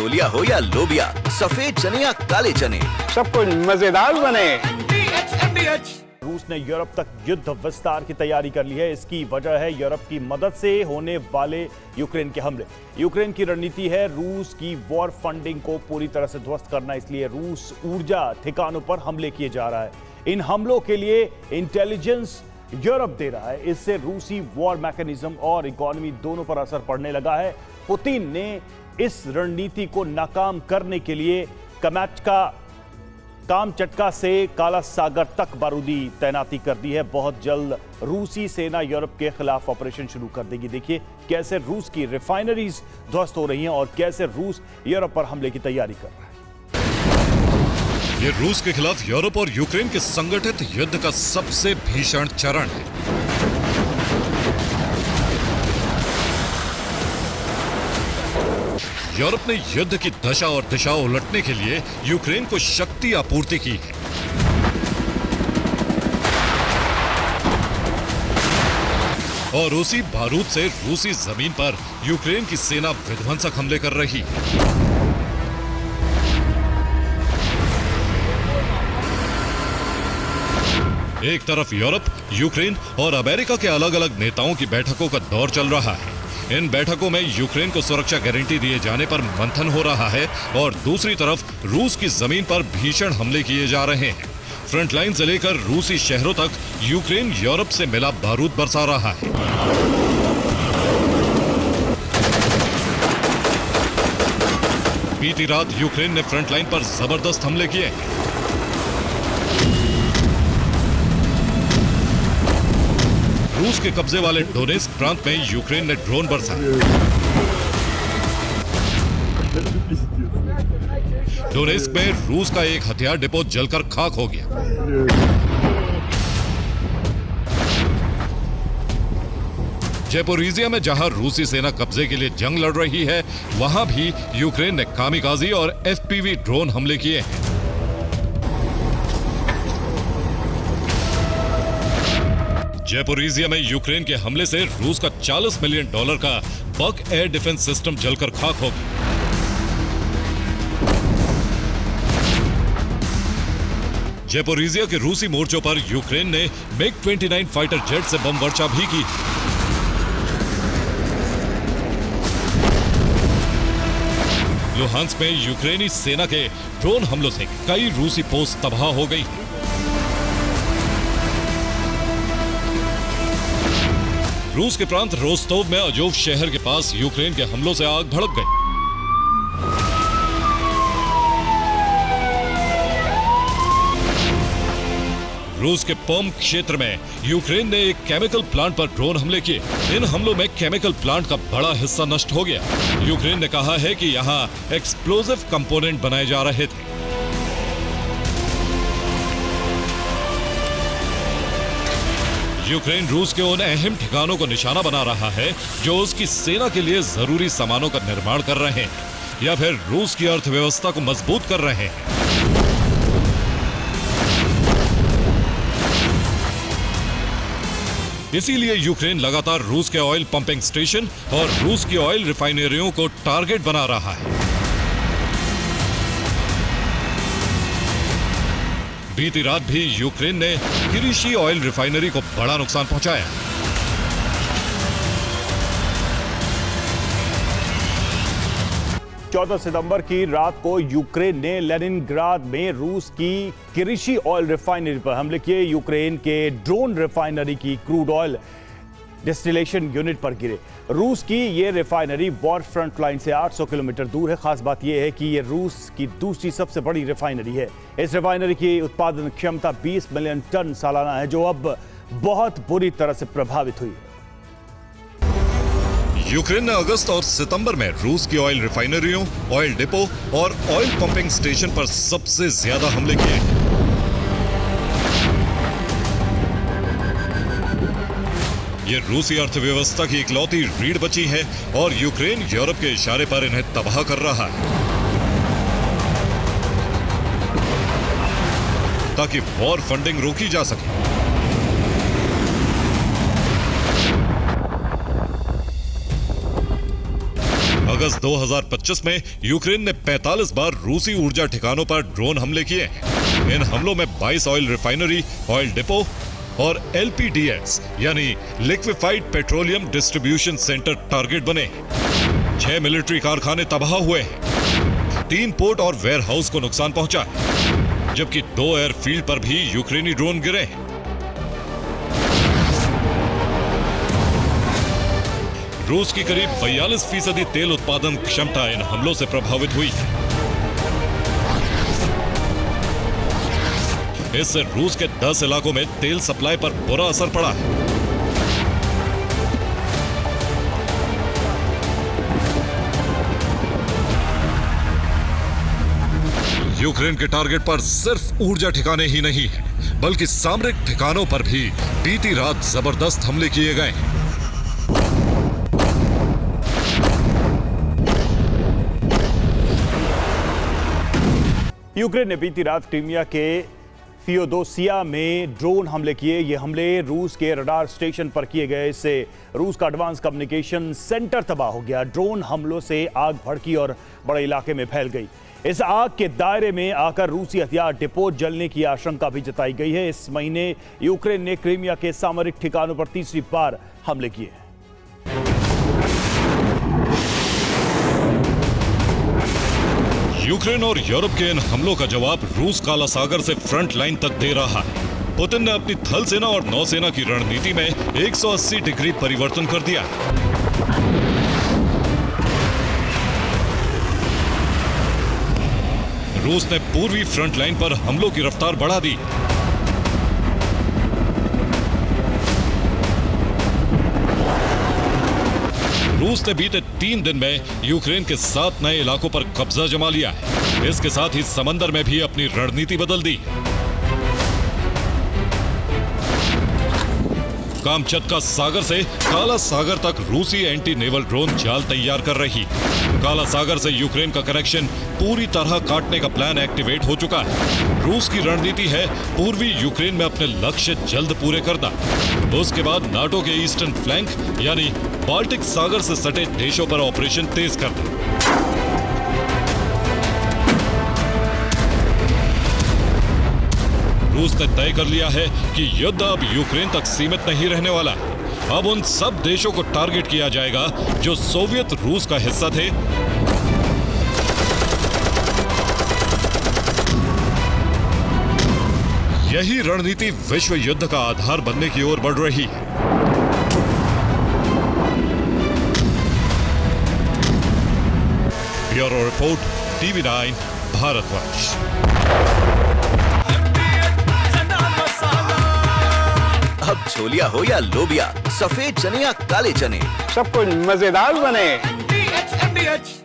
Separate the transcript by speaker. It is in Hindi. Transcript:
Speaker 1: छोलिया हो या लोबिया, सफेद चने या काले चने,
Speaker 2: सब कुछ मजेदार बने।
Speaker 3: रूस ने यूरोप तक युद्ध विस्तार की तैयारी कर ली है। इसकी वजह है यूरोप की मदद से होने वाले यूक्रेन के हमले। यूक्रेन की रणनीति है रूस की वॉर फंडिंग को पूरी तरह से ध्वस्त करना, इसलिए रूस ऊर्जा ठिकानों पर हमले किए जा रहा है। इन हमलों के लिए इंटेलिजेंस यूरोप दे रहा है। इससे रूसी वॉर मैकेनिज्म और इकोनॉमी दोनों पर असर पड़ने लगा है। पुतिन ने इस रणनीति को नाकाम करने के लिए कामचटका से काला सागर तक बारूदी तैनाती कर दी है। बहुत जल्द रूसी सेना यूरोप के खिलाफ ऑपरेशन शुरू कर देगी। देखिए कैसे रूस की रिफाइनरीज ध्वस्त हो रही हैं और कैसे रूस यूरोप पर हमले की तैयारी कर रहा है।
Speaker 4: ये रूस के खिलाफ यूरोप और यूक्रेन के संगठित युद्ध का सबसे भीषण चरण है। यूरोप ने युद्ध की दशा और दिशा उलटने के लिए यूक्रेन को शक्ति आपूर्ति की है। और उसी बारूद से रूसी जमीन पर यूक्रेन की सेना विध्वंसक हमले कर रही है। एक तरफ यूरोप, यूक्रेन और अमेरिका के अलग अलग नेताओं की बैठकों का दौर चल रहा है। इन बैठकों में यूक्रेन को सुरक्षा गारंटी दिए जाने पर मंथन हो रहा है और दूसरी तरफ रूस की जमीन पर भीषण हमले किए जा रहे हैं। फ्रंटलाइन से लेकर रूसी शहरों तक यूक्रेन यूरोप से मिला बारूद बरसा रहा है। बीती रात यूक्रेन ने फ्रंटलाइन पर जबरदस्त हमले किए हैं। रूस के कब्जे वाले डोनेस्क प्रांत में यूक्रेन ने ड्रोन बरसाए। डोनेस्क में रूस का एक हथियार डिपो जलकर खाक हो गया। ज़ेपोरिज़िया में जहां रूसी सेना कब्जे के लिए जंग लड़ रही है, वहां भी यूक्रेन ने कामिकाज़ी और एफपीवी ड्रोन हमले किए हैं। ज़ेपोरिज़िया में यूक्रेन के हमले से रूस का $40 मिलियन का बक एयर डिफेंस सिस्टम जलकर खाक हो गया। ज़ेपोरिज़िया के रूसी मोर्चों पर यूक्रेन ने MiG-29 फाइटर जेट से बम वर्षा भी की। लुहांस्क में यूक्रेनी सेना के ड्रोन हमलों से कई रूसी पोस्ट तबाह हो गई। रूस के प्रांत रोस्तोव में अजोव शहर के पास यूक्रेन के हमलों से आग भड़क गई। रूस के पर्म क्षेत्र में यूक्रेन ने एक केमिकल प्लांट पर ड्रोन हमले किए। इन हमलों में केमिकल प्लांट का बड़ा हिस्सा नष्ट हो गया। यूक्रेन ने कहा है कि यहां एक्सप्लोजिव कंपोनेंट बनाए जा रहे थे। यूक्रेन रूस के उन अहम ठिकानों को निशाना बना रहा है जो उसकी सेना के लिए जरूरी सामानों का निर्माण कर रहे हैं या फिर रूस की अर्थव्यवस्था को मजबूत कर रहे हैं। इसीलिए यूक्रेन लगातार रूस के ऑयल पंपिंग स्टेशन और रूस की ऑयल रिफाइनरियों को टारगेट बना रहा है। बीती रात भी यूक्रेन ने किरीशी ऑयल रिफाइनरी को बड़ा नुकसान पहुंचाया।
Speaker 3: चौदह सितंबर की रात को यूक्रेन ने लेनिनग्राद में रूस की किरीशी ऑयल रिफाइनरी पर हमले किए। यूक्रेन के ड्रोन रिफाइनरी की क्रूड ऑयल डिस्टिलेशन यूनिट पर गिरे। रूस की ये रिफाइनरी वॉर फ्रंट लाइन से 800 किलोमीटर दूर है। खास बात यह है कि ये रूस की दूसरी सबसे बड़ी रिफाइनरी है। इस रिफाइनरी की उत्पादन क्षमता 20 मिलियन टन सालाना है, जो अब बहुत बुरी तरह से प्रभावित हुई है।
Speaker 4: यूक्रेन ने अगस्त और सितंबर में रूस की ऑयल रिफाइनरियों, ऑयल डिपो और ऑयल पंपिंग स्टेशन पर सबसे ज्यादा हमले किए हैं। ये रूसी अर्थव्यवस्था की इकलौती रीढ़ बची है और यूक्रेन यूरोप के इशारे पर इन्हें तबाह कर रहा है ताकि वॉर फंडिंग रोकी जा सके। अगस्त 2025 में यूक्रेन ने 45 बार रूसी ऊर्जा ठिकानों पर ड्रोन हमले किए। इन हमलों में 22 ऑयल रिफाइनरी, ऑयल डिपो और LPDS यानी liquefied petroleum distribution centre target बने। 6 मिलिट्री कारखाने तबाह हुए, 3 पोर्ट और वेयर हाउस को नुकसान पहुंचा, जबकि 2 एयरफील्ड पर भी यूक्रेनी ड्रोन गिरे। रूस की करीब 42% तेल उत्पादन क्षमता इन हमलों से प्रभावित हुई। इससे रूस के 10 इलाकों में तेल सप्लाई पर बुरा असर पड़ा। यूक्रेन के टारगेट पर सिर्फ ऊर्जा ठिकाने ही नहीं, बल्कि सामरिक ठिकानों पर भी बीती रात जबरदस्त हमले किए गए।
Speaker 3: यूक्रेन ने बीती रात क्रीमिया के फियोदोसिया में ड्रोन हमले किए। ये हमले रूस के रडार स्टेशन पर किए गए। इससे रूस का एडवांस कम्युनिकेशन सेंटर तबाह हो गया। ड्रोन हमलों से आग भड़की और बड़े इलाके में फैल गई। इस आग के दायरे में आकर रूसी हथियार डिपो जलने की आशंका भी जताई गई है। इस महीने यूक्रेन ने क्रीमिया के सामरिक ठिकानों पर तीसरी बार हमले किए।
Speaker 4: यूक्रेन और यूरोप के इन हमलों का जवाब रूस काला सागर से फ्रंट लाइन तक दे रहा है। पुतिन ने अपनी थल सेना और नौसेना की रणनीति में 180 डिग्री परिवर्तन कर दिया। रूस ने पूर्वी फ्रंट लाइन पर हमलों की रफ्तार बढ़ा दी। रूस ने बीते 3 दिन में यूक्रेन के 7 नए इलाकों पर कब्जा जमा लिया है। इसके साथ ही समंदर में भी अपनी रणनीति बदल दी। कामचत्का सागर से काला सागर तक रूसी एंटी नेवल ड्रोन जाल तैयार कर रही। काला सागर से यूक्रेन का कनेक्शन पूरी तरह काटने का प्लान एक्टिवेट हो चुका है। रूस की रणनीति है पूर्वी यूक्रेन में अपने लक्ष्य जल्द पूरे करना। उसके बाद नाटो के ईस्टर्न फ्लैंक यानी बाल्टिक सागर से सटे देशों पर ऑपरेशन तेज करना। रूस ने तय कर लिया है कि युद्ध अब यूक्रेन तक सीमित नहीं रहने वाला। अब उन सब देशों को टारगेट किया जाएगा जो सोवियत रूस का हिस्सा थे। यही रणनीति विश्व युद्ध का आधार बनने की ओर बढ़ रही है। Bureau report, TV9 Bharatvarsh.
Speaker 1: अब छोलिया हो या लोबिया, सफेद चने या काले चने,
Speaker 2: सब कुछ मजेदार बने।
Speaker 5: MDH